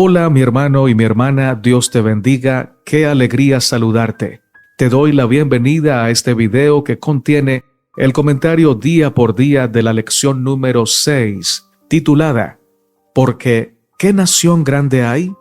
Hola mi hermano y mi hermana, Dios te bendiga, qué alegría saludarte. Te doy la bienvenida a este video que contiene el comentario día por día de la lección número 6, titulada Porque ¿qué nación grande hay?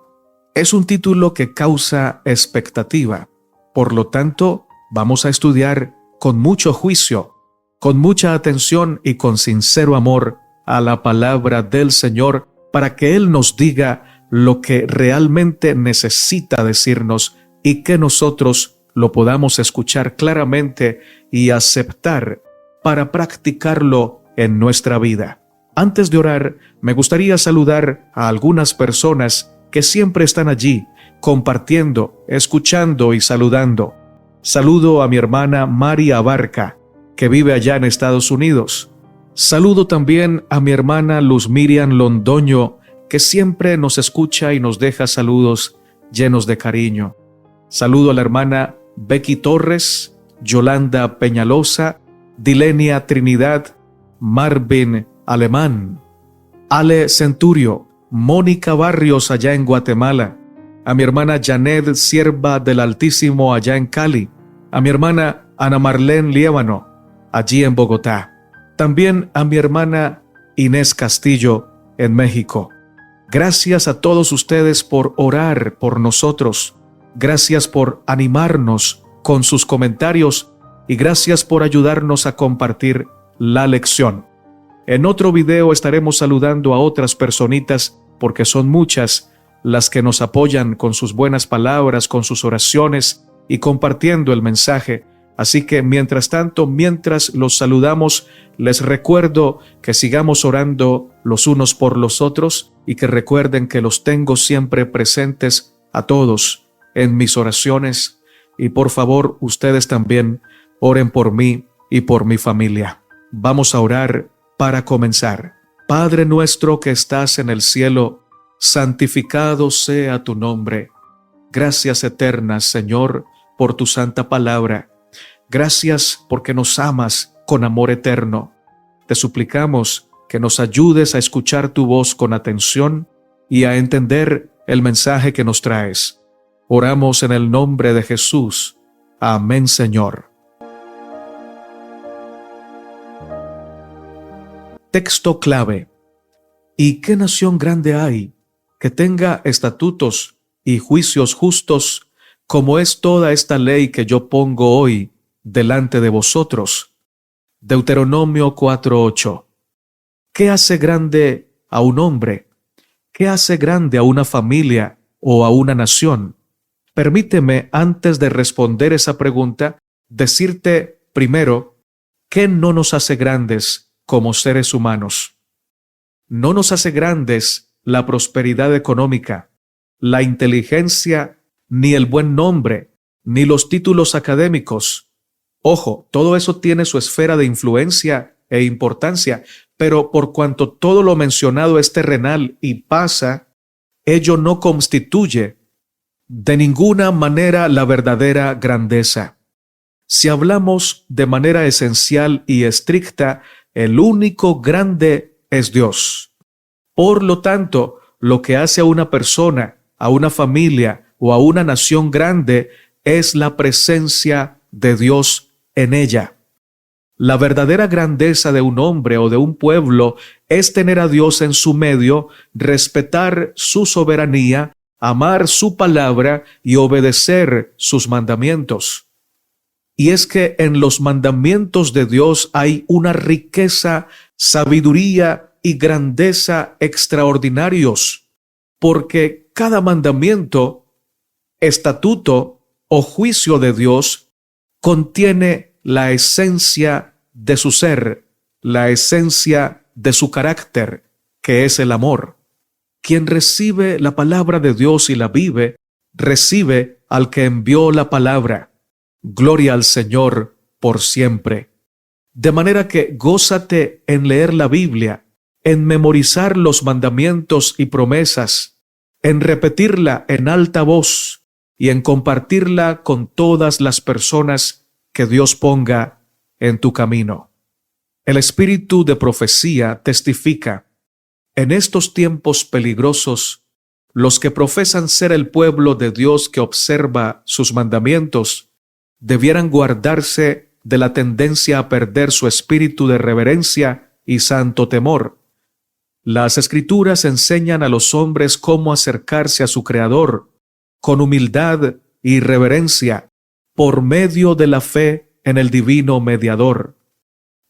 Es un título que causa expectativa. Por lo tanto, vamos a estudiar con mucho juicio, con mucha atención y con sincero amor a la palabra del Señor para que Él nos diga lo que realmente necesita decirnos y que nosotros lo podamos escuchar claramente y aceptar para practicarlo en nuestra vida. Antes de orar, me gustaría saludar a algunas personas que siempre están allí, compartiendo, escuchando y saludando. Saludo a mi hermana María Abarca, que vive allá en Estados Unidos. Saludo también a mi hermana Luz Miriam Londoño, que siempre nos escucha y nos deja saludos llenos de cariño. Saludo a la hermana Becky Torres, Yolanda Peñalosa, Dilenia Trinidad, Marvin Alemán, Ale Centurio, Mónica Barrios allá en Guatemala, a mi hermana Janet Sierva del Altísimo allá en Cali, a mi hermana Ana Marlene Liévano, allí en Bogotá, también a mi hermana Inés Castillo en México. Gracias a todos ustedes por orar por nosotros, gracias por animarnos con sus comentarios y gracias por ayudarnos a compartir la lección. En otro video estaremos saludando a otras personitas porque son muchas las que nos apoyan con sus buenas palabras, con sus oraciones y compartiendo el mensaje. Así que mientras tanto, mientras los saludamos, les recuerdo que sigamos orando los unos por los otros y que recuerden que los tengo siempre presentes a todos en mis oraciones. Y por favor, ustedes también oren por mí y por mi familia. Vamos a orar para comenzar. Padre nuestro que estás en el cielo, santificado sea tu nombre. Gracias eternas, Señor, por tu santa palabra. Gracias porque nos amas con amor eterno. Te suplicamos que nos ayudes a escuchar tu voz con atención y a entender el mensaje que nos traes. Oramos en el nombre de Jesús. Amén, Señor. Texto clave. ¿Y qué nación grande hay que tenga estatutos y juicios justos como es toda esta ley que yo pongo hoy delante de vosotros? Deuteronomio 4:8. ¿Qué hace grande a un hombre? ¿Qué hace grande a una familia o a una nación? Permíteme, antes de responder esa pregunta, decirte primero, ¿qué no nos hace grandes como seres humanos? No nos hace grandes la prosperidad económica, la inteligencia, ni el buen nombre, ni los títulos académicos. Ojo, todo eso tiene su esfera de influencia e importancia, pero por cuanto todo lo mencionado es terrenal y pasa, ello no constituye de ninguna manera la verdadera grandeza. Si hablamos de manera esencial y estricta, el único grande es Dios. Por lo tanto, lo que hace a una persona, a una familia o a una nación grande es la presencia de Dios en ella. La verdadera grandeza de un hombre o de un pueblo es tener a Dios en su medio, respetar su soberanía, amar su palabra y obedecer sus mandamientos. Y es que en los mandamientos de Dios hay una riqueza, sabiduría y grandeza extraordinarios, porque cada mandamiento, estatuto o juicio de Dios contiene la esencia de su ser, la esencia de su carácter, que es el amor. Quien recibe la palabra de Dios y la vive, recibe al que envió la palabra. Gloria al Señor por siempre. De manera que gózate en leer la Biblia, en memorizar los mandamientos y promesas, en repetirla en alta voz y en compartirla con todas las personas que Dios ponga en tu camino. El espíritu de profecía testifica: en estos tiempos peligrosos los que profesan ser el pueblo de Dios que observa sus mandamientos, debieran guardarse de la tendencia a perder su espíritu de reverencia y santo temor. Las Escrituras enseñan a los hombres cómo acercarse a su Creador con humildad y reverencia por medio de la fe en el divino mediador.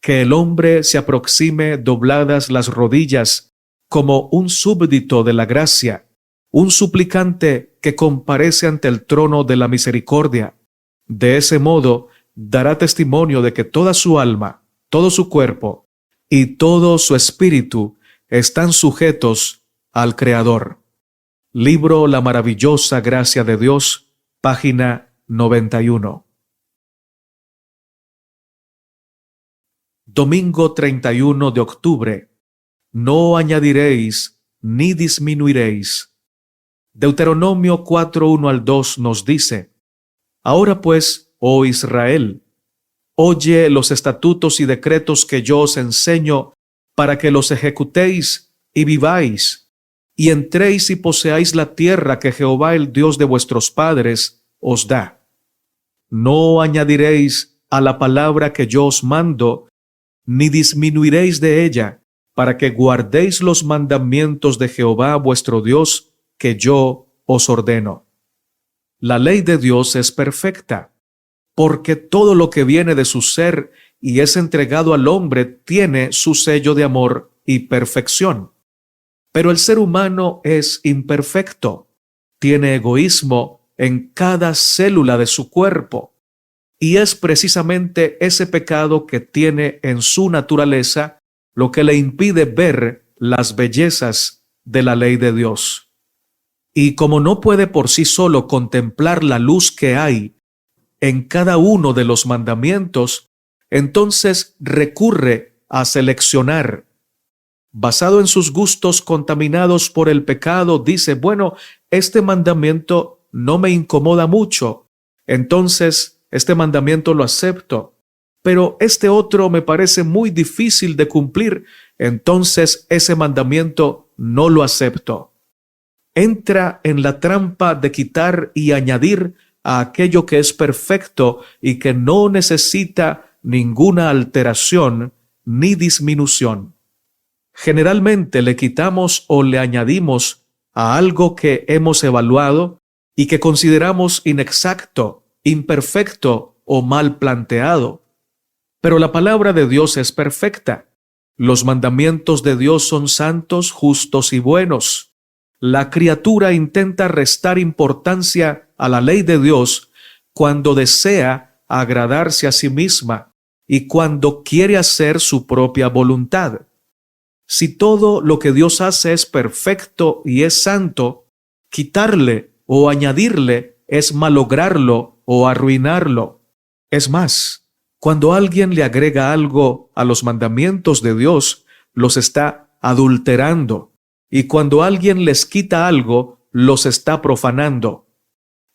Que el hombre se aproxime dobladas las rodillas como un súbdito de la gracia, un suplicante que comparece ante el trono de la misericordia. De ese modo dará testimonio de que toda su alma, todo su cuerpo y todo su espíritu están sujetos al Creador. Libro La maravillosa gracia de Dios, página 91. Domingo 31 de octubre. No añadiréis ni disminuiréis. Deuteronomio 4:1 al 2 nos dice: Ahora pues, oh Israel, oye los estatutos y decretos que yo os enseño para que los ejecutéis y viváis, y entréis y poseáis la tierra que Jehová el Dios de vuestros padres os da. No añadiréis a la palabra que yo os mando, ni disminuiréis de ella, para que guardéis los mandamientos de Jehová vuestro Dios, que yo os ordeno. La ley de Dios es perfecta, porque todo lo que viene de su ser y es entregado al hombre tiene su sello de amor y perfección. Pero el ser humano es imperfecto, tiene egoísmo en cada célula de su cuerpo, y es precisamente ese pecado que tiene en su naturaleza lo que le impide ver las bellezas de la ley de Dios. Y como no puede por sí solo contemplar la luz que hay en cada uno de los mandamientos, entonces recurre a seleccionar. Basado en sus gustos contaminados por el pecado, dice: bueno, este mandamiento no me incomoda mucho, entonces este mandamiento lo acepto, pero este otro me parece muy difícil de cumplir, entonces ese mandamiento no lo acepto. Entra en la trampa de quitar y añadir a aquello que es perfecto y que no necesita ninguna alteración ni disminución. Generalmente le quitamos o le añadimos a algo que hemos evaluado y que consideramos inexacto, imperfecto o mal planteado. Pero la palabra de Dios es perfecta. Los mandamientos de Dios son santos, justos y buenos. La criatura intenta restar importancia a la ley de Dios cuando desea agradarse a sí misma y cuando quiere hacer su propia voluntad. Si todo lo que Dios hace es perfecto y es santo, quitarle o añadirle es malograrlo o arruinarlo. Es más, cuando alguien le agrega algo a los mandamientos de Dios, los está adulterando, y cuando alguien les quita algo, los está profanando.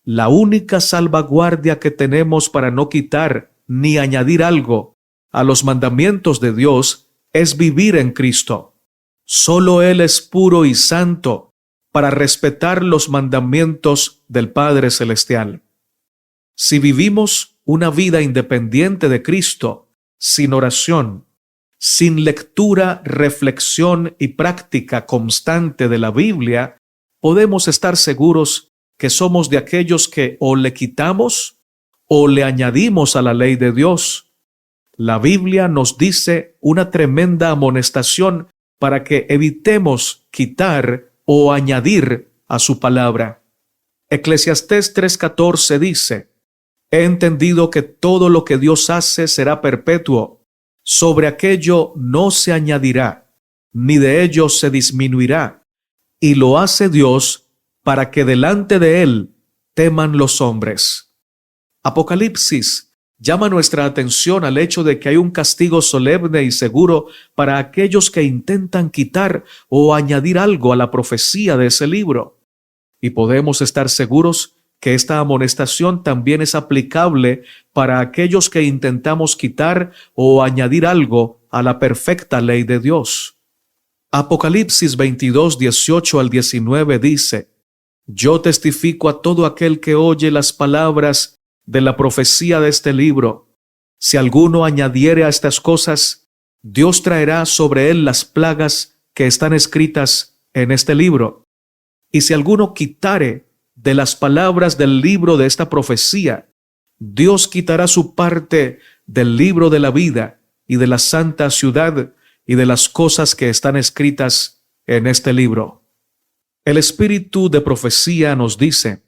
La única salvaguardia que tenemos para no quitar ni añadir algo a los mandamientos de Dios es vivir en Cristo. Solo Él es puro y santo para respetar los mandamientos del Padre Celestial. Si vivimos una vida independiente de Cristo, sin oración, sin lectura, reflexión y práctica constante de la Biblia, podemos estar seguros que somos de aquellos que o le quitamos o le añadimos a la ley de Dios. La Biblia nos dice una tremenda amonestación para que evitemos quitar o añadir a su palabra. Eclesiastés 3:14 dice: He entendido que todo lo que Dios hace será perpetuo, sobre aquello no se añadirá, ni de ello se disminuirá, y lo hace Dios para que delante de Él teman los hombres. Apocalipsis llama nuestra atención al hecho de que hay un castigo solemne y seguro para aquellos que intentan quitar o añadir algo a la profecía de ese libro. Y podemos estar seguros que esta amonestación también es aplicable para aquellos que intentamos quitar o añadir algo a la perfecta ley de Dios. Apocalipsis 22, 18 al 19 dice: Yo testifico a todo aquel que oye las palabras de la profecía de este libro. Si alguno añadiere a estas cosas, Dios traerá sobre él las plagas que están escritas en este libro. Y si alguno quitare de las palabras del libro de esta profecía, Dios quitará su parte del libro de la vida y de la santa ciudad y de las cosas que están escritas en este libro. El espíritu de profecía nos dice: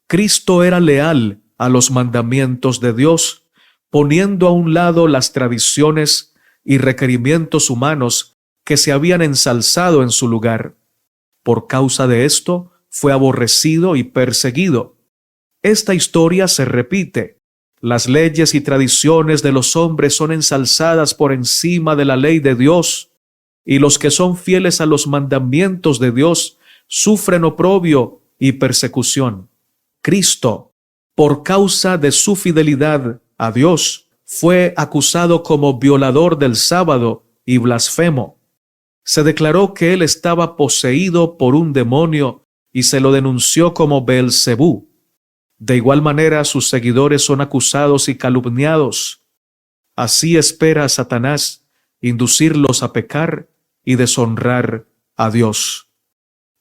Cristo era leal a los mandamientos de Dios, poniendo a un lado las tradiciones y requerimientos humanos que se habían ensalzado en su lugar. Por causa de esto, fue aborrecido y perseguido. Esta historia se repite. Las leyes y tradiciones de los hombres son ensalzadas por encima de la ley de Dios, y los que son fieles a los mandamientos de Dios sufren oprobio y persecución. Cristo, por causa de su fidelidad a Dios, fue acusado como violador del sábado y blasfemo. Se declaró que él estaba poseído por un demonio y se lo denunció como Beelzebú. De igual manera, sus seguidores son acusados y calumniados. Así espera Satanás inducirlos a pecar y deshonrar a Dios.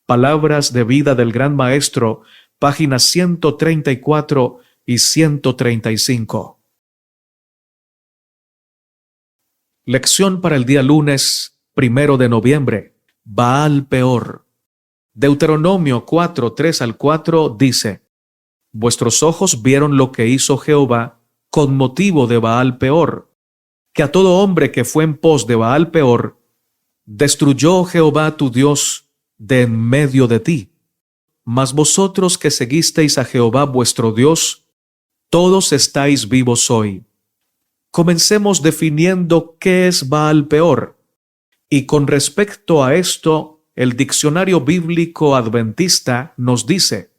Palabras de vida del Gran Maestro, páginas 134 y 135. Lección para el día lunes 1 de noviembre. Baal Peor. Deuteronomio 4, 3 al 4 dice: Vuestros ojos vieron lo que hizo Jehová con motivo de Baal Peor, que a todo hombre que fue en pos de Baal Peor, destruyó Jehová tu Dios de en medio de ti. Mas vosotros que seguisteis a Jehová vuestro Dios, todos estáis vivos hoy. Comencemos definiendo qué es Baal Peor. Y con respecto a esto, el diccionario bíblico adventista nos dice: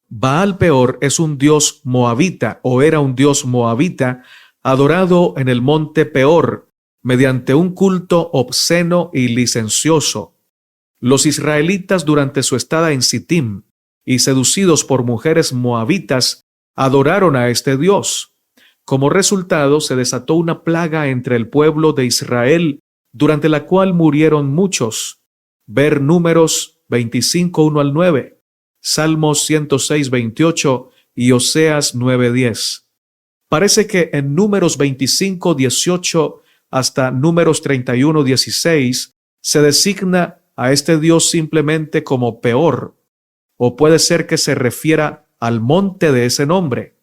Baal Peor es un dios moabita, o era un dios moabita, adorado en el monte Peor, mediante un culto obsceno y licencioso. Los israelitas, durante su estada en Sittim y seducidos por mujeres moabitas, adoraron a este dios. Como resultado, se desató una plaga entre el pueblo de Israel, durante la cual murieron muchos. Ver Números 25, 1 al 9, Salmos 106, 28 y Oseas 9, 10. Parece que en Números 25, 18 hasta Números 31, 16 se designa a este dios simplemente como Peor, o puede ser que se refiera al monte de ese nombre.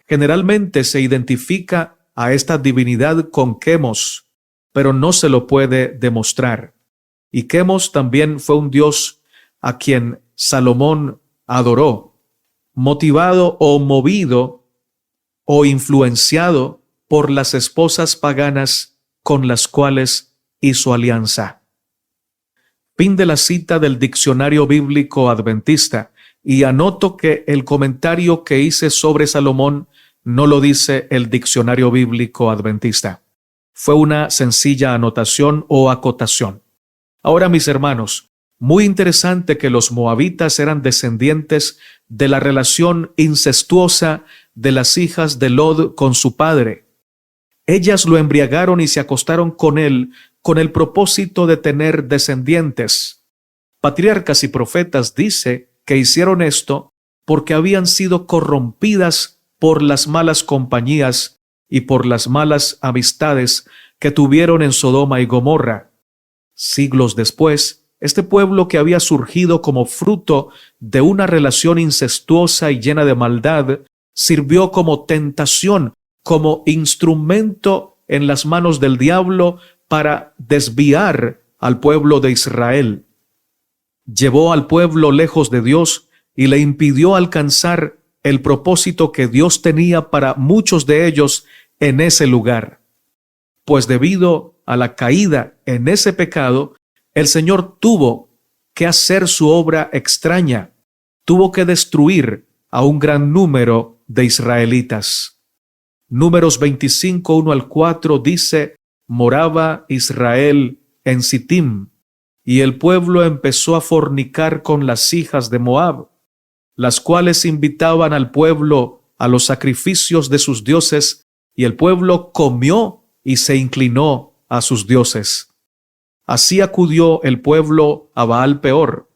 Generalmente se identifica a esta divinidad con Quemos, pero no se lo puede demostrar. Y Quemos también fue un dios a quien Salomón adoró, motivado o movido o influenciado por las esposas paganas con las cuales hizo alianza. Fin de la cita del diccionario bíblico adventista, y anoto que el comentario que hice sobre Salomón no lo dice el diccionario bíblico adventista. Fue una sencilla anotación o acotación. Ahora, mis hermanos, muy interesante que los moabitas eran descendientes de la relación incestuosa de las hijas de Lod con su padre. Ellas lo embriagaron y se acostaron con él con el propósito de tener descendientes. Patriarcas y Profetas dice que hicieron esto porque habían sido corrompidas por las malas compañías y por las malas amistades que tuvieron en Sodoma y Gomorra. Siglos después, este pueblo que había surgido como fruto de una relación incestuosa y llena de maldad, sirvió como tentación, como instrumento en las manos del diablo para desviar al pueblo de Israel. Llevó al pueblo lejos de Dios y le impidió alcanzar el propósito que Dios tenía para muchos de ellos en ese lugar. Pues debido a la caída en ese pecado, el Señor tuvo que hacer su obra extraña, tuvo que destruir a un gran número de israelitas. Números 25, 1 al 4 dice: moraba Israel en Sittim, y el pueblo empezó a fornicar con las hijas de Moab, las cuales invitaban al pueblo a los sacrificios de sus dioses, y el pueblo comió y se inclinó a sus dioses. Así acudió el pueblo a Baal Peor,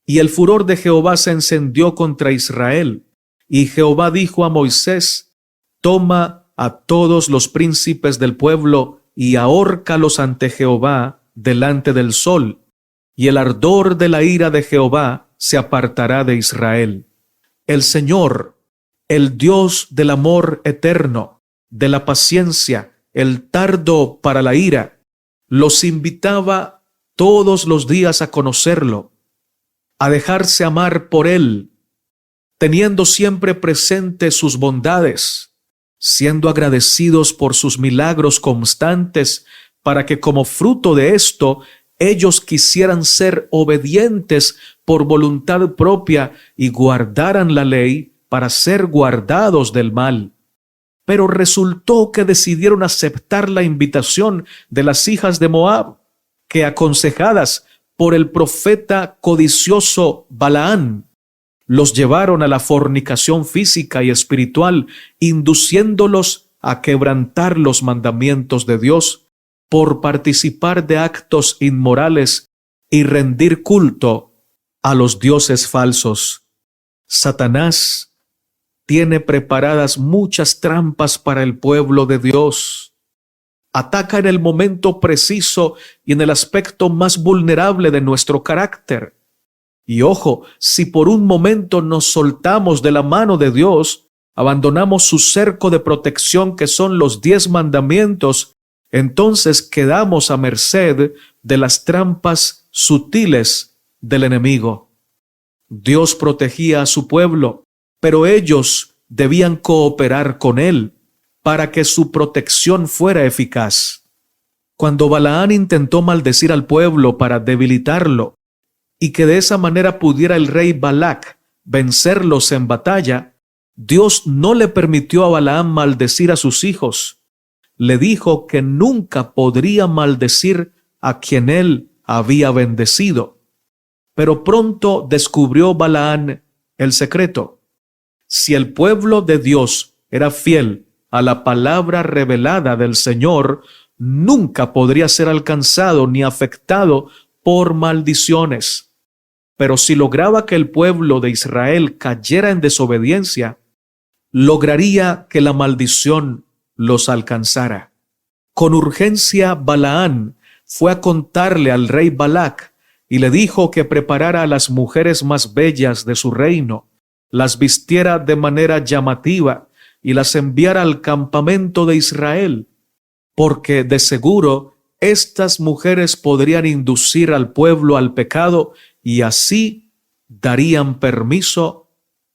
y el furor de Jehová se encendió contra Israel, y Jehová dijo a Moisés: toma a todos los príncipes del pueblo y ahórcalos ante Jehová delante del sol, y el ardor de la ira de Jehová se apartará de Israel. El Señor, el Dios del amor eterno, de la paciencia, el tardo para la ira, los invitaba todos los días a conocerlo, a dejarse amar por él, teniendo siempre presente sus bondades, siendo agradecidos por sus milagros constantes, para que como fruto de esto ellos quisieran ser obedientes por voluntad propia y guardaran la ley para ser guardados del mal. Pero resultó que decidieron aceptar la invitación de las hijas de Moab, que aconsejadas por el profeta codicioso Balaán, los llevaron a la fornicación física y espiritual, induciéndolos a quebrantar los mandamientos de Dios por participar de actos inmorales y rendir culto a los dioses falsos. Satanás tiene preparadas muchas trampas para el pueblo de Dios. Ataca en el momento preciso y en el aspecto más vulnerable de nuestro carácter. Y ojo, si por un momento nos soltamos de la mano de Dios, abandonamos su cerco de protección que son los 10 mandamientos, entonces quedamos a merced de las trampas sutiles del enemigo. Dios protegía a su pueblo, pero ellos debían cooperar con él para que su protección fuera eficaz. Cuando Balaán intentó maldecir al pueblo para debilitarlo, y que de esa manera pudiera el rey Balac vencerlos en batalla, Dios no le permitió a Balaam maldecir a sus hijos. Le dijo que nunca podría maldecir a quien él había bendecido. Pero pronto descubrió Balaam el secreto. Si el pueblo de Dios era fiel a la palabra revelada del Señor, nunca podría ser alcanzado ni afectado por maldiciones. Pero si lograba que el pueblo de Israel cayera en desobediencia, lograría que la maldición los alcanzara. Con urgencia Balaán fue a contarle al rey Balac y le dijo que preparara a las mujeres más bellas de su reino, las vistiera de manera llamativa y las enviara al campamento de Israel, porque de seguro estas mujeres podrían inducir al pueblo al pecado y así darían permiso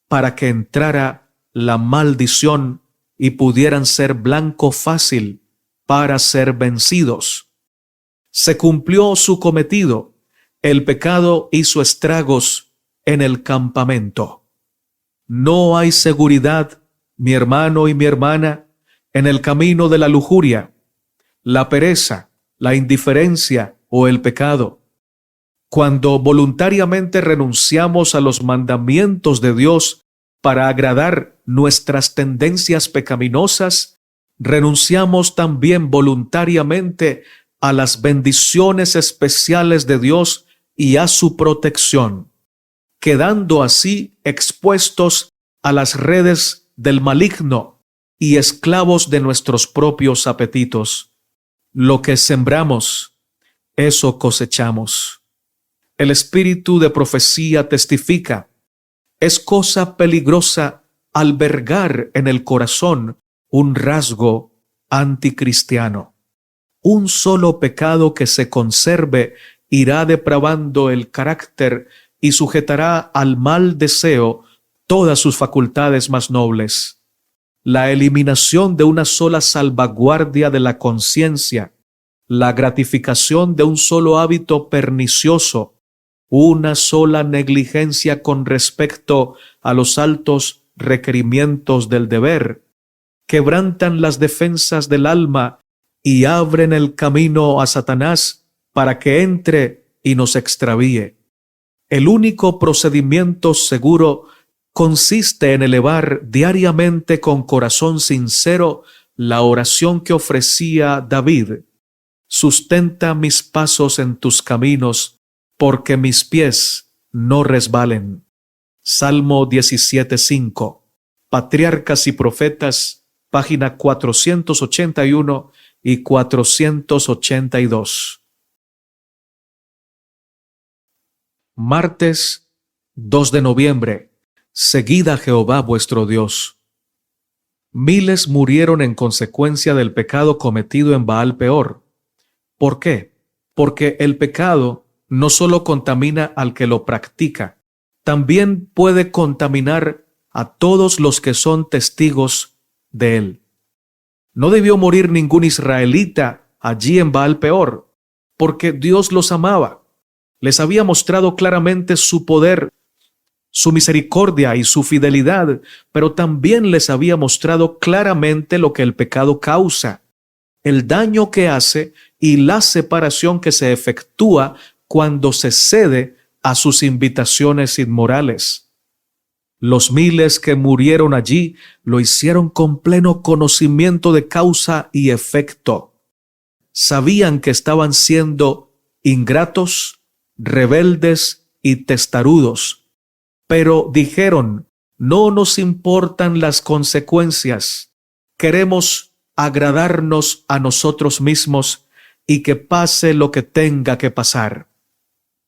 para que entrara la maldición y pudieran ser blanco fácil para ser vencidos. Se cumplió su cometido. El pecado hizo estragos en el campamento. No hay seguridad, mi hermano y mi hermana, en el camino de la lujuria, la pereza, la indiferencia o el pecado. Cuando voluntariamente renunciamos a los mandamientos de Dios para agradar nuestras tendencias pecaminosas, renunciamos también voluntariamente a las bendiciones especiales de Dios y a su protección, quedando así expuestos a las redes del maligno y esclavos de nuestros propios apetitos. Lo que sembramos, eso cosechamos. El espíritu de profecía testifica: es cosa peligrosa albergar en el corazón un rasgo anticristiano. Un solo pecado que se conserve irá depravando el carácter y sujetará al mal deseo todas sus facultades más nobles. La eliminación de una sola salvaguardia de la conciencia, la gratificación de un solo hábito pernicioso, una sola negligencia con respecto a los altos requerimientos del deber, quebrantan las defensas del alma y abren el camino a Satanás para que entre y nos extravíe. El único procedimiento seguro consiste en elevar diariamente con corazón sincero la oración que ofrecía David: sustenta mis pasos en tus caminos, porque mis pies no resbalen. Salmo 17:5. Patriarcas y Profetas, página 481 y 482. Martes 2 de noviembre. Seguid a Jehová vuestro Dios. Miles murieron en consecuencia del pecado cometido en Baal Peor. ¿Por qué? Porque el pecado no solo contamina al que lo practica, también puede contaminar a todos los que son testigos de él. No debió morir ningún israelita allí en Baal Peor, porque Dios los amaba. Les había mostrado claramente su poder, su misericordia y su fidelidad, pero también les había mostrado claramente lo que el pecado causa, el daño que hace y la separación que se efectúa cuando se cede a sus invitaciones inmorales. Los miles que murieron allí lo hicieron con pleno conocimiento de causa y efecto. Sabían que estaban siendo ingratos, rebeldes y testarudos, pero dijeron: no nos importan las consecuencias, queremos agradarnos a nosotros mismos y que pase lo que tenga que pasar.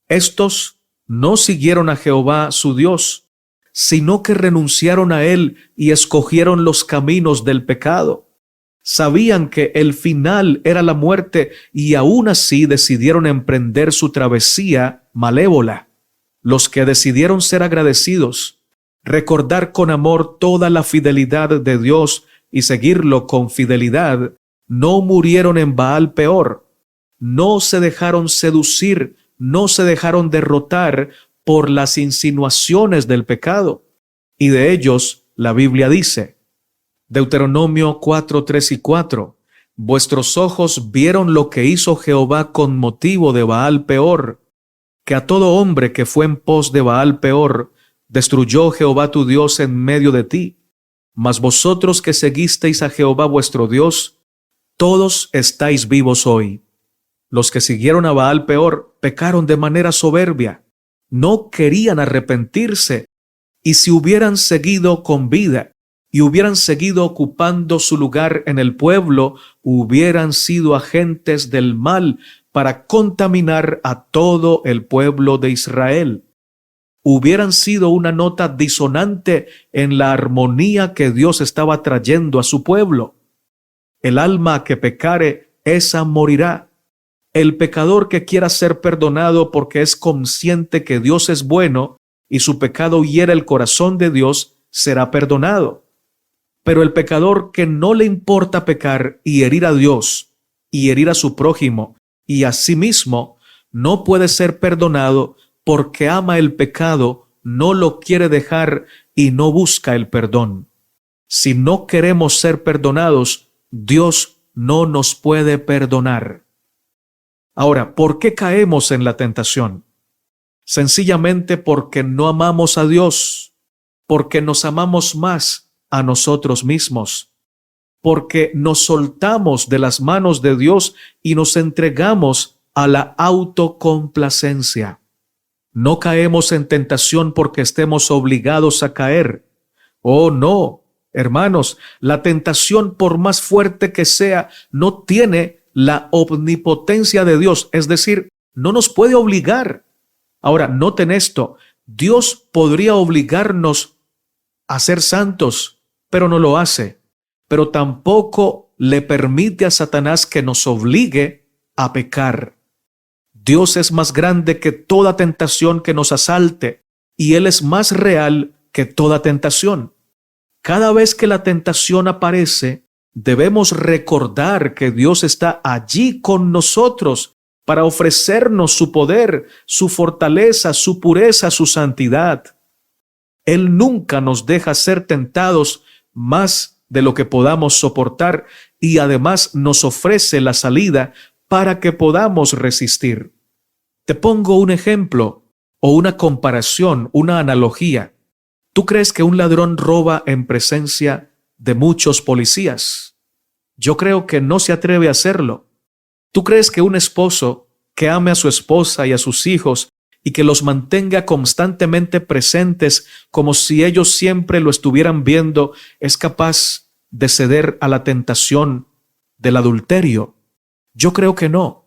Estos no siguieron a Jehová su Dios, sino que renunciaron a él y escogieron los caminos del pecado. Sabían que el final era la muerte y aún así decidieron emprender su travesía malévola. Los que decidieron ser agradecidos, recordar con amor toda la fidelidad de Dios y seguirlo con fidelidad, no murieron en Baal Peor, no se dejaron seducir, no se dejaron derrotar por las insinuaciones del pecado. Y de ellos la Biblia dice, Deuteronomio 4, 3 y 4, vuestros ojos vieron lo que hizo Jehová con motivo de Baal Peor, que a todo hombre que fue en pos de Baal Peor, destruyó Jehová tu Dios en medio de ti. Mas vosotros que seguisteis a Jehová vuestro Dios, todos estáis vivos hoy. Los que siguieron a Baal Peor pecaron de manera soberbia, no querían arrepentirse, y si hubieran seguido con vida y hubieran seguido ocupando su lugar en el pueblo, hubieran sido agentes del mal para contaminar a todo el pueblo de Israel. Hubieran sido una nota disonante en la armonía que Dios estaba trayendo a su pueblo. El alma que pecare, esa morirá. El pecador que quiera ser perdonado porque es consciente que Dios es bueno y su pecado hiere el corazón de Dios, será perdonado. Pero el pecador que no le importa pecar y herir a Dios y herir a su prójimo y a sí mismo, no puede ser perdonado porque ama el pecado, no lo quiere dejar y no busca el perdón. Si no queremos ser perdonados, Dios no nos puede perdonar. Ahora, ¿por qué caemos en la tentación? Sencillamente porque no amamos a Dios, porque nos amamos más a nosotros mismos, porque nos soltamos de las manos de Dios y nos entregamos a la autocomplacencia. No caemos en tentación porque estemos obligados a caer. Oh, no, hermanos, la tentación, por más fuerte que sea, no tiene la omnipotencia de Dios, es decir, no nos puede obligar. Ahora, noten esto, Dios podría obligarnos a ser santos, pero no lo hace. Pero tampoco le permite a Satanás que nos obligue a pecar. Dios es más grande que toda tentación que nos asalte, y Él es más real que toda tentación. Cada vez que la tentación aparece, debemos recordar que Dios está allí con nosotros para ofrecernos su poder, su fortaleza, su pureza, su santidad. Él nunca nos deja ser tentados más de lo que podamos soportar y además nos ofrece la salida para que podamos resistir. Te pongo un ejemplo o una comparación, una analogía. ¿Tú crees que un ladrón roba en presencia de muchos policías? Yo creo que no se atreve a hacerlo. ¿Tú crees que un esposo que ame a su esposa y a sus hijos y que los mantenga constantemente presentes como si ellos siempre lo estuvieran viendo es capaz de ceder a la tentación del adulterio? Yo creo que no.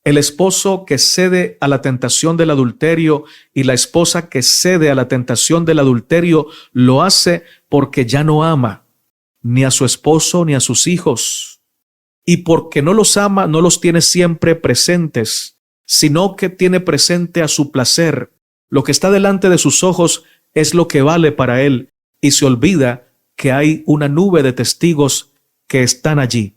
El esposo que cede a la tentación del adulterio y la esposa que cede a la tentación del adulterio lo hace porque ya no ama ni a su esposo ni a sus hijos. Y porque no los ama, no los tiene siempre presentes, sino que tiene presente a su placer. Lo que está delante de sus ojos es lo que vale para él, y se olvida que hay una nube de testigos que están allí.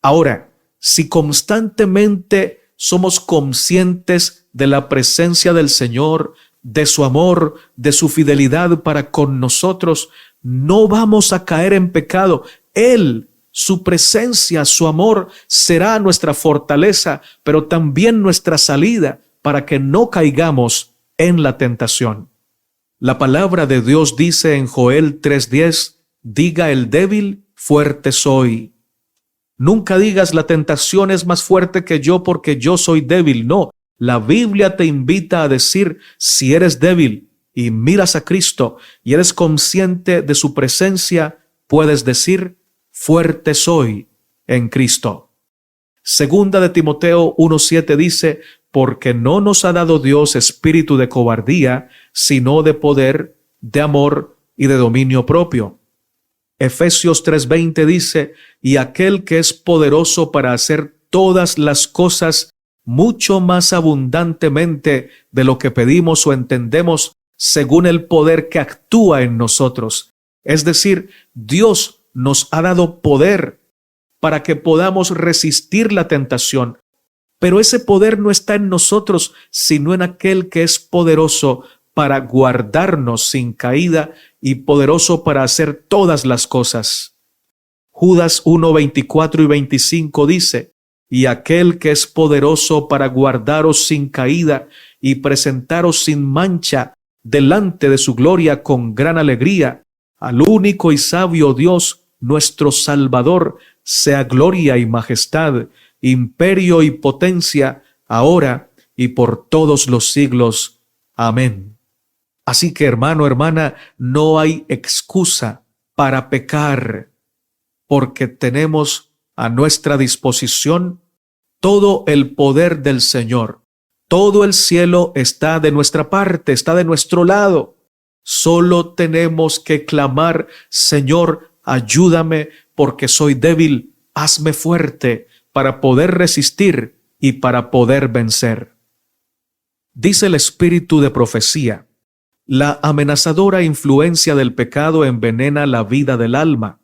Ahora, si constantemente somos conscientes de la presencia del Señor, de su amor, de su fidelidad para con nosotros, no vamos a caer en pecado. Él, su presencia, su amor será nuestra fortaleza, pero también nuestra salida para que no caigamos en la tentación. La palabra de Dios dice en Joel 3:10, diga el débil, fuerte soy. Nunca digas la tentación es más fuerte que yo porque yo soy débil. No, la Biblia te invita a decir, si eres débil y miras a Cristo y eres consciente de su presencia, puedes decir, fuerte soy en Cristo. Segunda de Timoteo 1:7 dice, porque no nos ha dado Dios espíritu de cobardía, sino de poder, de amor y de dominio propio. Efesios 3:20 dice, y aquel que es poderoso para hacer todas las cosas mucho más abundantemente de lo que pedimos o entendemos, según el poder que actúa en nosotros. Es decir, Dios nos ha dado poder para que podamos resistir la tentación, pero ese poder no está en nosotros, sino en aquel que es poderoso para guardarnos sin caída y poderoso para hacer todas las cosas. Judas 1:24 y 25 dice, y aquel que es poderoso para guardaros sin caída y presentaros sin mancha delante de su gloria con gran alegría, al único y sabio Dios, nuestro Salvador, sea gloria y majestad, imperio y potencia, ahora y por todos los siglos. Amén. Así que, hermano, hermana, no hay excusa para pecar, porque tenemos a nuestra disposición todo el poder del Señor. Todo el cielo está de nuestra parte, está de nuestro lado. Solo tenemos que clamar, Señor, ayúdame porque soy débil, hazme fuerte para poder resistir y para poder vencer. Dice el espíritu de profecía, la amenazadora influencia del pecado envenena la vida del alma.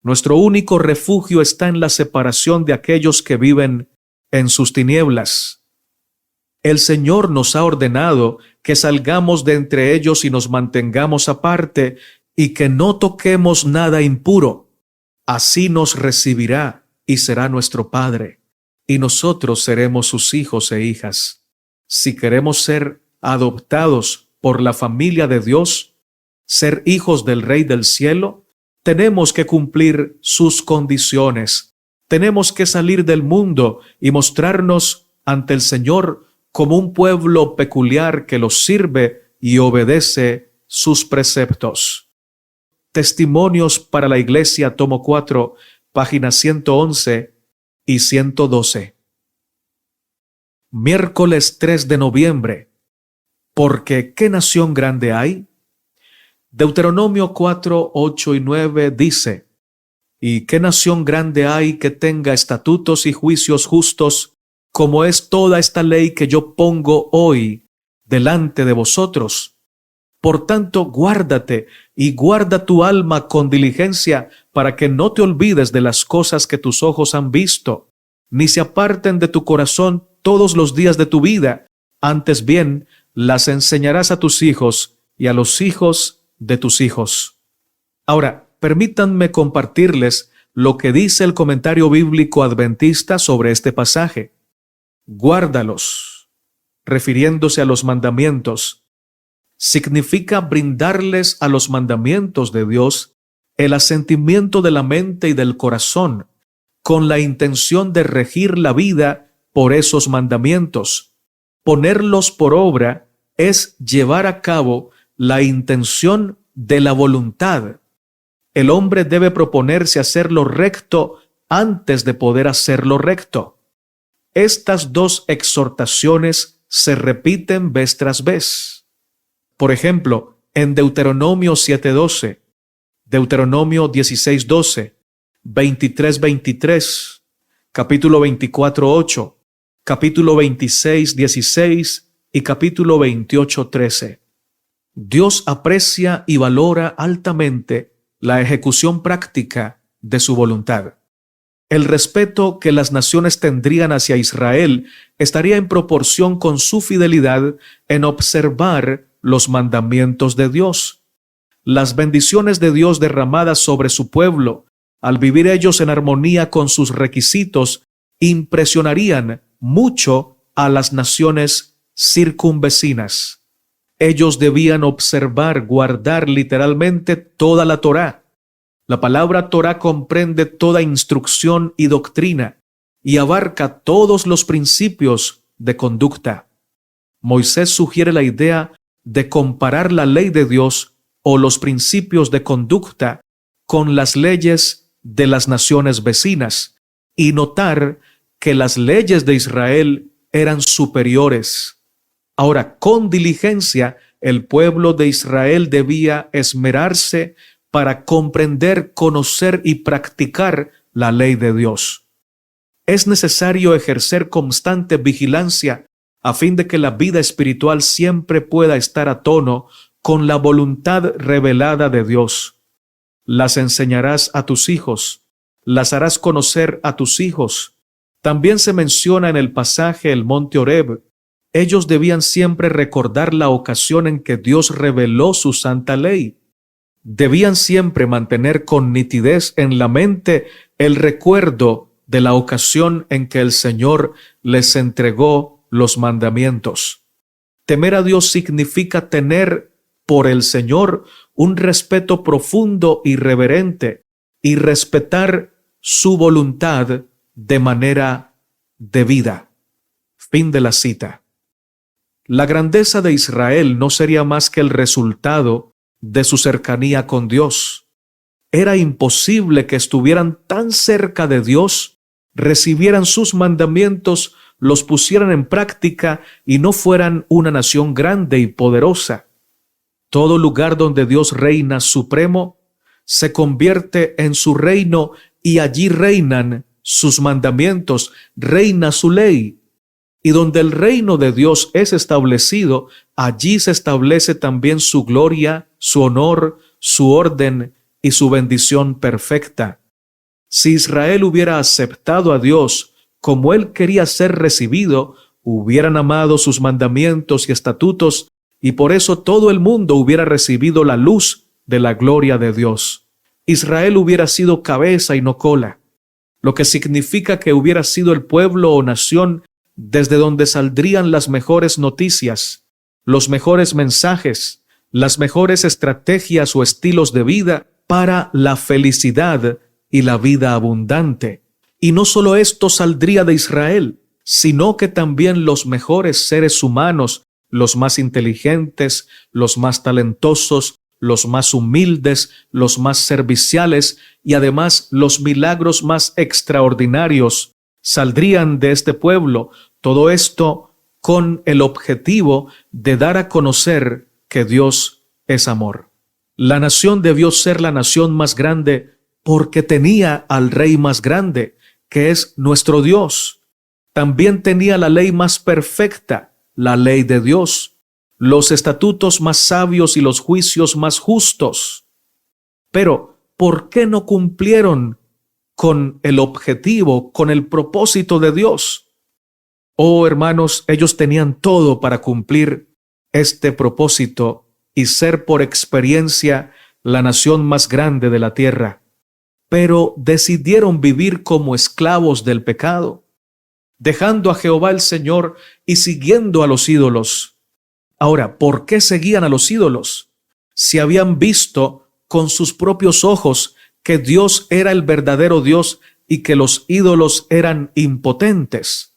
Nuestro único refugio está en la separación de aquellos que viven en sus tinieblas. El Señor nos ha ordenado que salgamos de entre ellos y nos mantengamos aparte y que no toquemos nada impuro. Así nos recibirá y será nuestro Padre, y nosotros seremos sus hijos e hijas. Si queremos ser adoptados por la familia de Dios, ser hijos del Rey del Cielo, tenemos que cumplir sus condiciones. Tenemos que salir del mundo y mostrarnos ante el Señor como un pueblo peculiar que los sirve y obedece sus preceptos. Testimonios para la Iglesia, tomo 4, páginas 111 y 112. Miércoles 3 de noviembre. Porque ¿qué nación grande hay? Deuteronomio 4, 8 y 9 dice, ¿y qué nación grande hay que tenga estatutos y juicios justos, como es toda esta ley que yo pongo hoy delante de vosotros? Por tanto, guárdate y guarda tu alma con diligencia para que no te olvides de las cosas que tus ojos han visto, ni se aparten de tu corazón todos los días de tu vida. Antes bien, las enseñarás a tus hijos y a los hijos de tus hijos. Ahora, permítanme compartirles lo que dice el comentario bíblico adventista sobre este pasaje. Guárdalos. refiriéndose a los mandamientos, significa brindarles a los mandamientos de Dios el asentimiento de la mente y del corazón, con la intención de regir la vida por esos mandamientos. Ponerlos por obra es llevar a cabo la intención de la voluntad. El hombre debe proponerse hacer lo recto antes de poder hacer lo recto. Estas dos exhortaciones se repiten vez tras vez. Por ejemplo, en Deuteronomio 7:12, Deuteronomio 16:12, 23:23, capítulo 24:8, capítulo 26:16 y capítulo 28:13. Dios aprecia y valora altamente la ejecución práctica de su voluntad. El respeto que las naciones tendrían hacia Israel estaría en proporción con su fidelidad en observar los mandamientos de Dios. Las bendiciones de Dios derramadas sobre su pueblo, al vivir ellos en armonía con sus requisitos, impresionarían mucho a las naciones circunvecinas. Ellos debían observar, guardar literalmente toda la Torá. La palabra Torá comprende toda instrucción y doctrina y abarca todos los principios de conducta. Moisés sugiere la idea de comparar la ley de Dios o los principios de conducta con las leyes de las naciones vecinas y notar que las leyes de Israel eran superiores. Ahora, con diligencia, el pueblo de Israel debía esmerarse para comprender, conocer y practicar la ley de Dios. Es necesario ejercer constante vigilancia a fin de que la vida espiritual siempre pueda estar a tono con la voluntad revelada de Dios. Las enseñarás a tus hijos, las harás conocer a tus hijos. También se menciona en el pasaje el monte Horeb. Ellos debían siempre recordar la ocasión en que Dios reveló su santa ley. Debían siempre mantener con nitidez en la mente el recuerdo de la ocasión en que el Señor les entregó los mandamientos. Temer a Dios significa tener por el Señor un respeto profundo y reverente y respetar su voluntad de manera debida. Fin de la cita. La grandeza de Israel no sería más que el resultado de su cercanía con Dios. Era imposible que estuvieran tan cerca de Dios, recibieran sus mandamientos, los pusieran en práctica y no fueran una nación grande y poderosa. Todo lugar donde Dios reina supremo se convierte en su reino y allí reinan sus mandamientos, reina su ley. Y donde el reino de Dios es establecido, allí se establece también su gloria, su honor, su orden y su bendición perfecta. Si Israel hubiera aceptado a Dios como él quería ser recibido, hubieran amado sus mandamientos y estatutos, y por eso todo el mundo hubiera recibido la luz de la gloria de Dios. Israel hubiera sido cabeza y no cola, lo que significa que hubiera sido el pueblo o nación desde donde saldrían las mejores noticias, los mejores mensajes, las mejores estrategias o estilos de vida para la felicidad y la vida abundante. Y no solo esto saldría de Israel, sino que también los mejores seres humanos, los más inteligentes, los más talentosos, los más humildes, los más serviciales y además los milagros más extraordinarios saldrían de este pueblo. Todo esto con el objetivo de dar a conocer que Dios es amor. La nación debió ser la nación más grande porque tenía al Rey más grande, que es nuestro Dios. También tenía la ley más perfecta, la ley de Dios, los estatutos más sabios y los juicios más justos. Pero, ¿por qué no cumplieron con el objetivo, con el propósito de Dios? Oh, hermanos, ellos tenían todo para cumplir este propósito y ser por experiencia la nación más grande de la tierra. Pero decidieron vivir como esclavos del pecado. dejando a Jehová el Señor y siguiendo a los ídolos. Ahora, ¿por qué seguían a los ídolos? Si habían visto con sus propios ojos que Dios era el verdadero Dios y que los ídolos eran impotentes.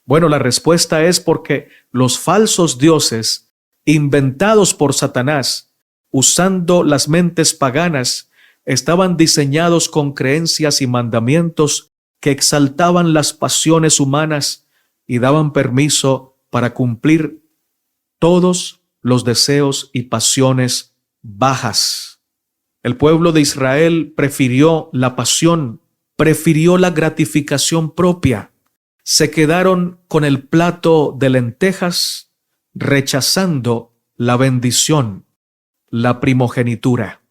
Bueno, la respuesta es porque los falsos dioses, inventados por Satanás, usando las mentes paganas, estaban diseñados con creencias y mandamientos que exaltaban las pasiones humanas y daban permiso para cumplir todos los deseos y pasiones bajas. El pueblo de Israel prefirió la pasión, prefirió la gratificación propia. Se quedaron con el plato de lentejas, rechazando la bendición, la primogenitura.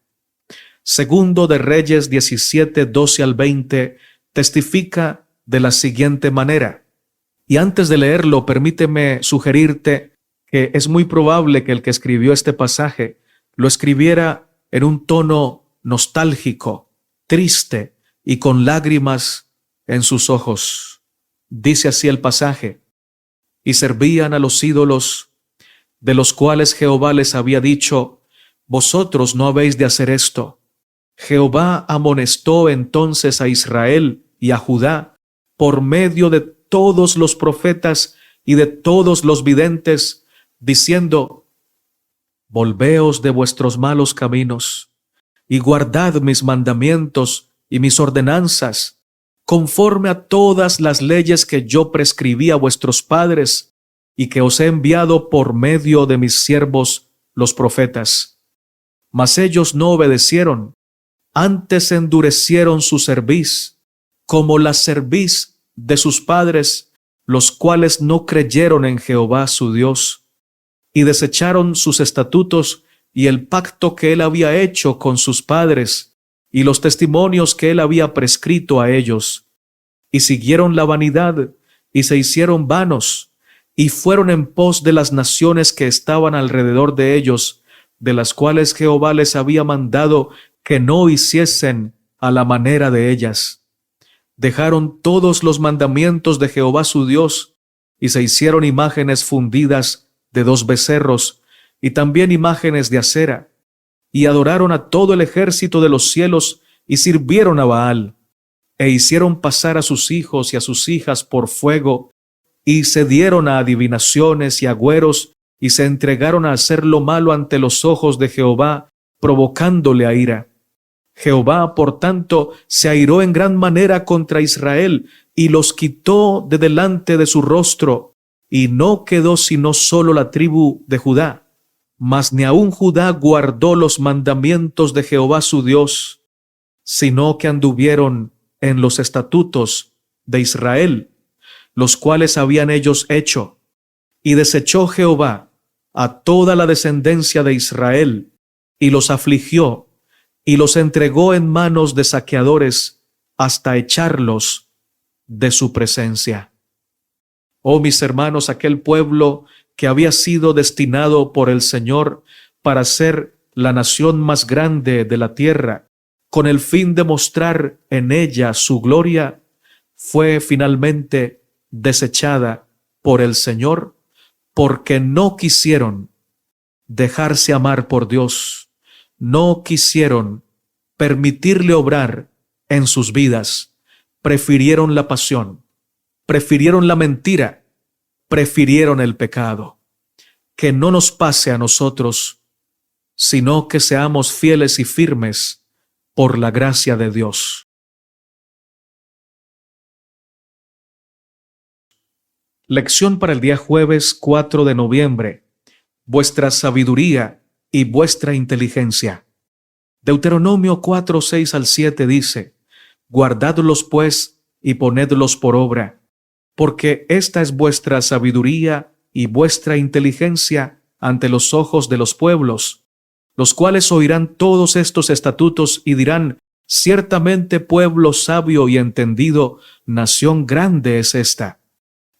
Segundo de Reyes 17, 12 al 20, testifica de la siguiente manera. Y antes de leerlo, permíteme sugerirte que es muy probable que el que escribió este pasaje lo escribiera en un tono nostálgico, triste y con lágrimas en sus ojos. Dice así el pasaje: y servían a los ídolos, de los cuales Jehová les había dicho: vosotros no habéis de hacer esto. Jehová amonestó entonces a Israel y a Judá por medio de todos los profetas y de todos los videntes, diciendo: volveos de vuestros malos caminos y guardad mis mandamientos y mis ordenanzas, conforme a todas las leyes que yo prescribí a vuestros padres y que os he enviado por medio de mis siervos los profetas. Mas ellos no obedecieron, antes endurecieron su cerviz, como la cerviz de sus padres, los cuales no creyeron en Jehová su Dios, y desecharon sus estatutos y el pacto que él había hecho con sus padres, y los testimonios que él había prescrito a ellos, y siguieron la vanidad, y se hicieron vanos, y fueron en pos de las naciones que estaban alrededor de ellos, de las cuales Jehová les había mandado que no hiciesen a la manera de ellas. Dejaron todos los mandamientos de Jehová su Dios, y se hicieron imágenes fundidas de 2 becerros, y también imágenes de acera, y adoraron a todo el ejército de los cielos, y sirvieron a Baal, e hicieron pasar a sus hijos y a sus hijas por fuego, y se dieron a adivinaciones y agüeros, y se entregaron a hacer lo malo ante los ojos de Jehová, provocándole a ira. Jehová, por tanto, se airó en gran manera contra Israel, y los quitó de delante de su rostro, y no quedó sino solo la tribu de Judá. Mas ni aun Judá guardó los mandamientos de Jehová su Dios, sino que anduvieron en los estatutos de Israel, los cuales habían ellos hecho, y desechó Jehová a toda la descendencia de Israel, y los afligió, y los entregó en manos de saqueadores, hasta echarlos de su presencia. Oh, mis hermanos, aquel pueblo que había sido destinado por el Señor para ser la nación más grande de la tierra, con el fin de mostrar en ella su gloria, fue finalmente desechada por el Señor, porque no quisieron dejarse amar por Dios, no quisieron permitirle obrar en sus vidas, prefirieron la pasión, prefirieron la mentira, prefirieron el pecado. Que no nos pase a nosotros, sino que seamos fieles y firmes por la gracia de Dios. Lección para el día jueves 4 de noviembre. Vuestra sabiduría y vuestra inteligencia. Deuteronomio 4, 6 al 7 dice: guardadlos pues y ponedlos por obra, porque esta es vuestra sabiduría y vuestra inteligencia ante los ojos de los pueblos, los cuales oirán todos estos estatutos y dirán: ciertamente pueblo sabio y entendido, nación grande es esta.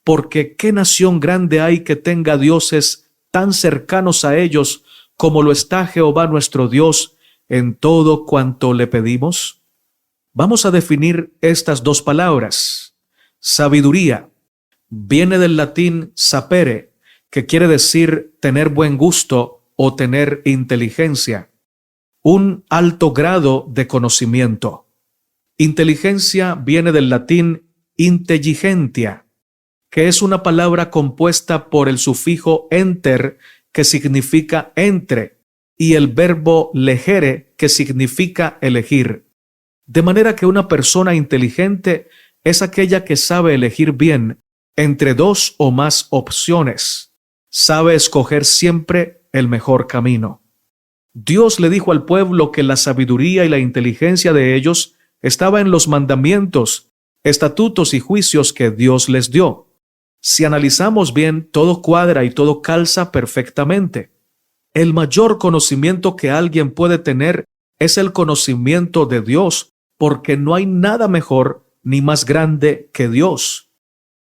Porque ¿qué nación grande hay que tenga dioses tan cercanos a ellos como lo está Jehová nuestro Dios en todo cuanto le pedimos? Vamos a definir estas 2 palabras. Sabiduría. Viene del latín sapere, que quiere decir tener buen gusto o tener inteligencia, un alto grado de conocimiento. Inteligencia viene del latín intelligentia, que es una palabra compuesta por el sufijo enter, que significa entre, y el verbo legere, que significa elegir. De manera que una persona inteligente es aquella que sabe elegir bien entre dos o más opciones. Sabe escoger siempre el mejor camino. Dios le dijo al pueblo que la sabiduría y la inteligencia de ellos estaba en los mandamientos, estatutos y juicios que Dios les dio. Si analizamos bien, todo cuadra y todo calza perfectamente. El mayor conocimiento que alguien puede tener es el conocimiento de Dios, porque no hay nada mejor ni más grande que Dios.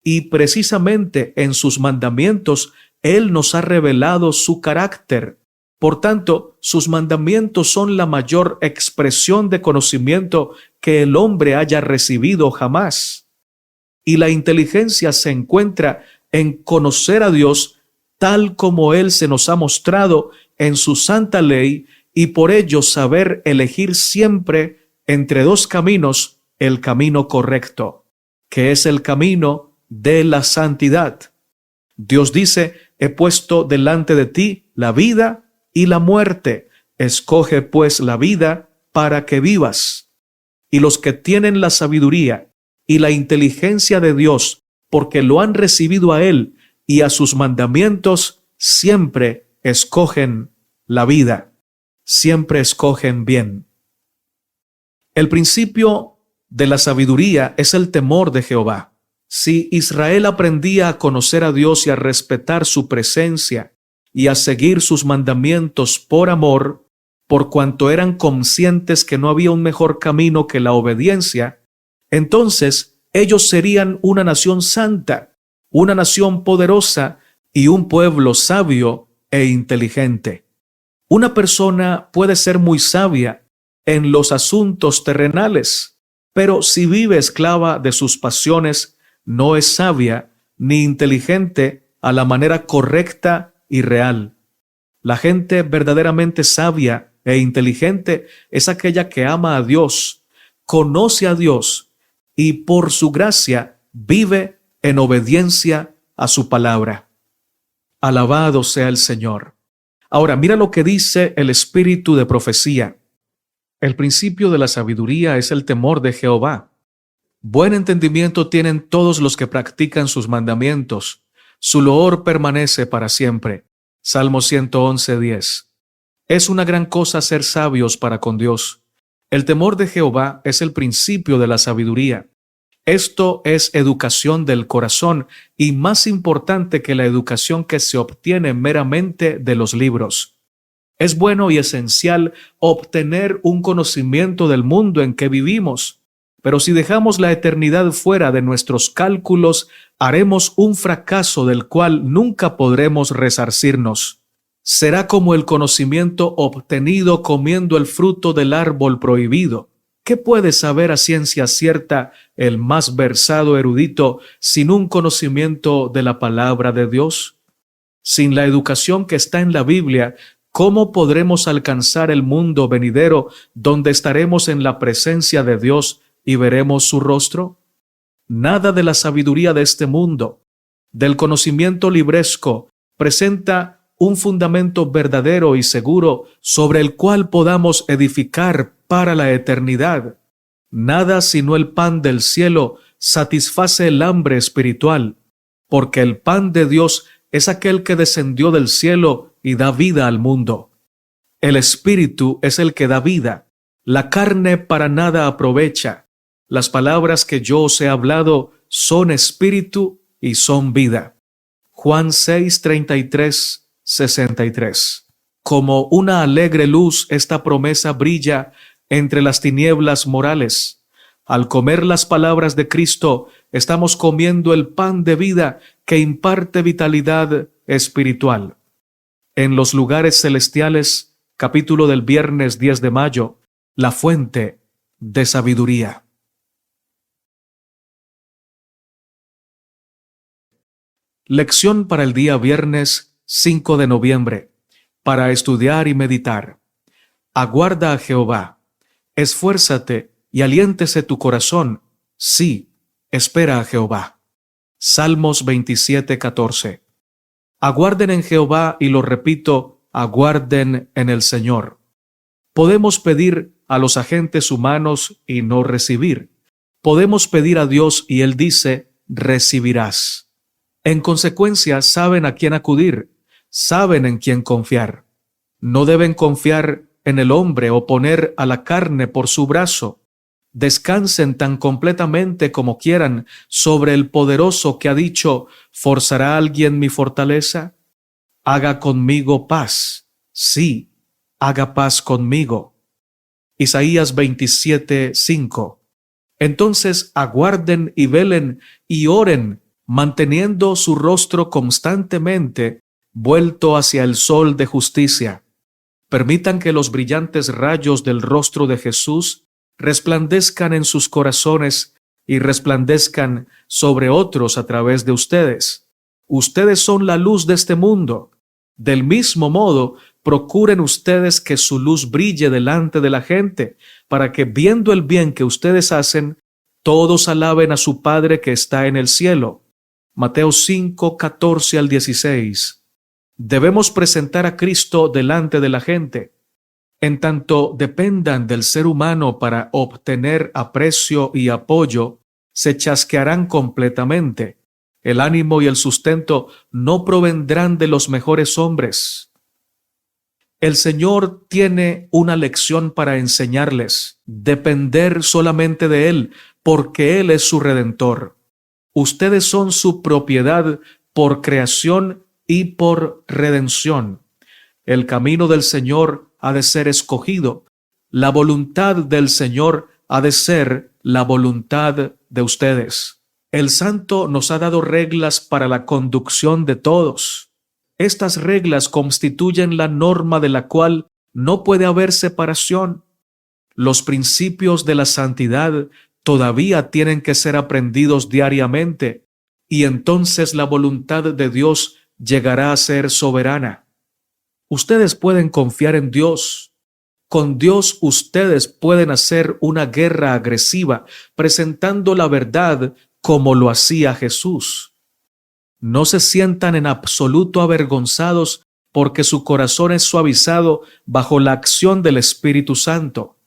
Y precisamente en sus mandamientos, Él nos ha revelado su carácter. Por tanto, sus mandamientos son la mayor expresión de conocimiento que el hombre haya recibido jamás. Y la inteligencia se encuentra en conocer a Dios tal como Él se nos ha mostrado en su santa ley, y por ello saber elegir siempre entre dos caminos el camino correcto, que es el camino de la santidad. Dios dice: he puesto delante de ti la vida y la muerte, escoge pues la vida para que vivas. Y los que tienen la sabiduría y la inteligencia de Dios, porque lo han recibido a Él y a sus mandamientos, siempre escogen la vida, siempre escogen bien. El principio de la sabiduría es el temor de Jehová. Si Israel aprendía a conocer a Dios y a respetar su presencia y a seguir sus mandamientos por amor, por cuanto eran conscientes que no había un mejor camino que la obediencia, entonces ellos serían una nación santa, una nación poderosa y un pueblo sabio e inteligente. Una persona puede ser muy sabia en los asuntos terrenales, pero si vive esclava de sus pasiones, no es sabia ni inteligente a la manera correcta y real. La gente verdaderamente sabia e inteligente es aquella que ama a Dios, conoce a Dios y por su gracia vive en obediencia a su palabra. Alabado sea el Señor. Ahora mira lo que dice el espíritu de profecía. El principio de la sabiduría es el temor de Jehová. Buen entendimiento tienen todos los que practican sus mandamientos. Su loor permanece para siempre. Salmo 111:10. Es una gran cosa ser sabios para con Dios. El temor de Jehová es el principio de la sabiduría. Esto es educación del corazón y más importante que la educación que se obtiene meramente de los libros. Es bueno y esencial obtener un conocimiento del mundo en que vivimos, pero si dejamos la eternidad fuera de nuestros cálculos, haremos un fracaso del cual nunca podremos resarcirnos. Será como el conocimiento obtenido comiendo el fruto del árbol prohibido. ¿Qué puede saber a ciencia cierta el más versado erudito sin un conocimiento de la palabra de Dios? Sin la educación que está en la Biblia, ¿cómo podremos alcanzar el mundo venidero donde estaremos en la presencia de Dios y veremos su rostro? Nada de la sabiduría de este mundo, del conocimiento libresco, presenta un fundamento verdadero y seguro sobre el cual podamos edificar para la eternidad. Nada sino el pan del cielo satisface el hambre espiritual, porque el pan de Dios es aquel que descendió del cielo y da vida al mundo. El Espíritu es el que da vida. La carne para nada aprovecha. Las palabras que yo os he hablado son espíritu y son vida. Juan 6:33-63. Como una alegre luz, esta promesa brilla entre las tinieblas morales. Al comer las palabras de Cristo, estamos comiendo el pan de vida que imparte vitalidad espiritual. En los lugares celestiales, capítulo del viernes 10 de mayo, la fuente de sabiduría. Lección para el día viernes 5 de noviembre, para estudiar y meditar. Aguarda a Jehová. Esfuérzate y aliéntese tu corazón. Sí, espera a Jehová. Salmos 27:14. Aguarden en Jehová, y lo repito, aguarden en el Señor. Podemos pedir a los agentes humanos y no recibir. Podemos pedir a Dios y Él dice, recibirás. En consecuencia, saben a quién acudir, saben en quién confiar. No deben confiar en el hombre o poner a la carne por su brazo. Descansen tan completamente como quieran sobre el poderoso que ha dicho, ¿forzará alguien mi fortaleza? Haga conmigo paz. Sí, haga paz conmigo. Isaías 27:5. Entonces aguarden y velen y oren, manteniendo su rostro constantemente vuelto hacia el sol de justicia. Permitan que los brillantes rayos del rostro de Jesús resplandezcan en sus corazones y resplandezcan sobre otros a través de ustedes. Ustedes son la luz de este mundo. Del mismo modo, procuren ustedes que su luz brille delante de la gente, para que viendo el bien que ustedes hacen, todos alaben a su Padre que está en el cielo. Mateo 5:14 al 16. Debemos presentar a Cristo delante de la gente. En tanto dependan del ser humano para obtener aprecio y apoyo, se chasquearán completamente. El ánimo y el sustento no provendrán de los mejores hombres. El Señor tiene una lección para enseñarles: depender solamente de Él, porque Él es su Redentor. Ustedes son su propiedad por creación y por redención. El camino del Señor ha de ser escogido. La voluntad del Señor ha de ser la voluntad de ustedes. El Santo nos ha dado reglas para la conducción de todos. Estas reglas constituyen la norma de la cual no puede haber separación. Los principios de la santidad todavía tienen que ser aprendidos diariamente, y entonces la voluntad de Dios llegará a ser soberana. Ustedes pueden confiar en Dios. Con Dios ustedes pueden hacer una guerra agresiva, presentando la verdad como lo hacía Jesús. No se sientan en absoluto avergonzados porque su corazón es suavizado bajo la acción del Espíritu Santo.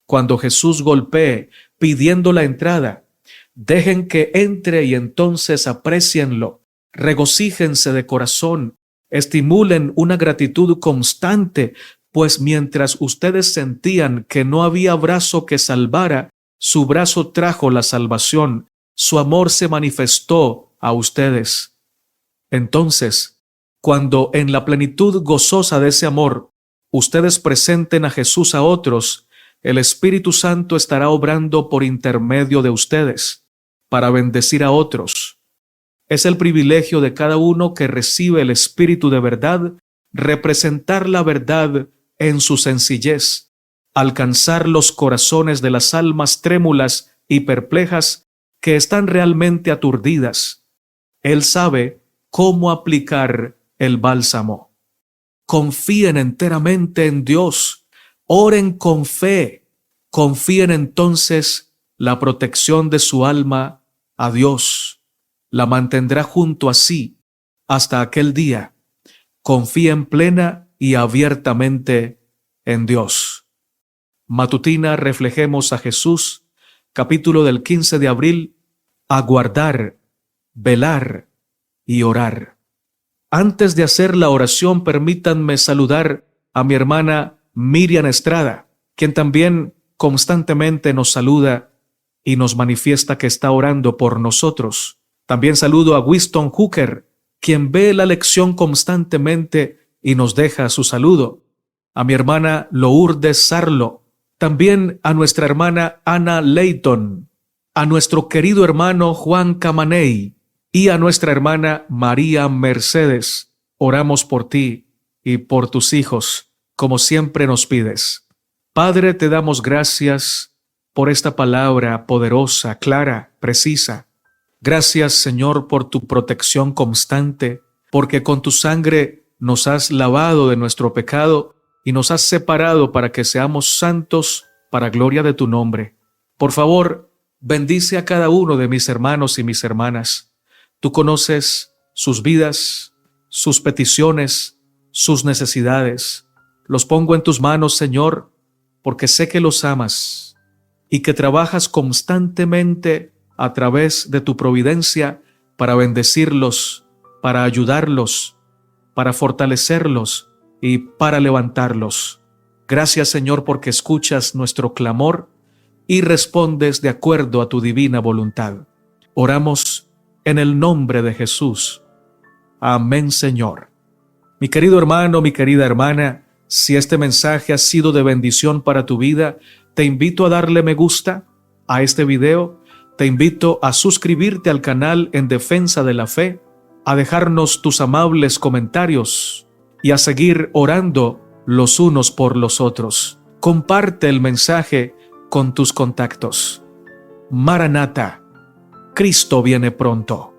Cuando Jesús golpee pidiendo la entrada, dejen que entre y entonces aprécienlo. Regocíjense de corazón, estimulen una gratitud constante, pues mientras ustedes sentían que no había brazo que salvara, su brazo trajo la salvación, su amor se manifestó a ustedes. Entonces, cuando en la plenitud gozosa de ese amor, ustedes presenten a Jesús a otros, el Espíritu Santo estará obrando por intermedio de ustedes, para bendecir a otros. Es el privilegio de cada uno que recibe el Espíritu de verdad, representar la verdad en su sencillez, alcanzar los corazones de las almas trémulas y perplejas que están realmente aturdidas. Él sabe cómo aplicar el bálsamo. Confíen enteramente en Dios, oren con fe, confíen entonces la protección de su alma a Dios. La mantendrá junto a sí hasta aquel día. Confíen plena y abiertamente en Dios. Matutina Reflejemos a Jesús, capítulo del 15 de abril, aguardar, velar y orar. Antes de hacer la oración, permítanme saludar a mi hermana Miriam Estrada, quien también constantemente nos saluda y nos manifiesta que está orando por nosotros. También saludo a Winston Hooker, quien ve la lección constantemente y nos deja su saludo. A mi hermana Lourdes Sarlo, también a nuestra hermana Ana Leighton, a nuestro querido hermano Juan Camaney y a nuestra hermana María Mercedes. Oramos por ti y por tus hijos, como siempre nos pides. Padre, te damos gracias por esta palabra poderosa, clara, precisa. Gracias, Señor, por tu protección constante, porque con tu sangre nos has lavado de nuestro pecado y nos has separado para que seamos santos para gloria de tu nombre. Por favor, bendice a cada uno de mis hermanos y mis hermanas. Tú conoces sus vidas, sus peticiones, sus necesidades. Los pongo en tus manos, Señor, porque sé que los amas y que trabajas constantemente a través de tu providencia para bendecirlos, para ayudarlos, para fortalecerlos y para levantarlos. Gracias, Señor, porque escuchas nuestro clamor y respondes de acuerdo a tu divina voluntad. Oramos en el nombre de Jesús. Amén, Señor. Mi querido hermano, mi querida hermana, si este mensaje ha sido de bendición para tu vida, te invito a darle me gusta a este video, te invito a suscribirte al canal En Defensa de la Fe, a dejarnos tus amables comentarios y a seguir orando los unos por los otros. Comparte el mensaje con tus contactos. Maranata, Cristo viene pronto.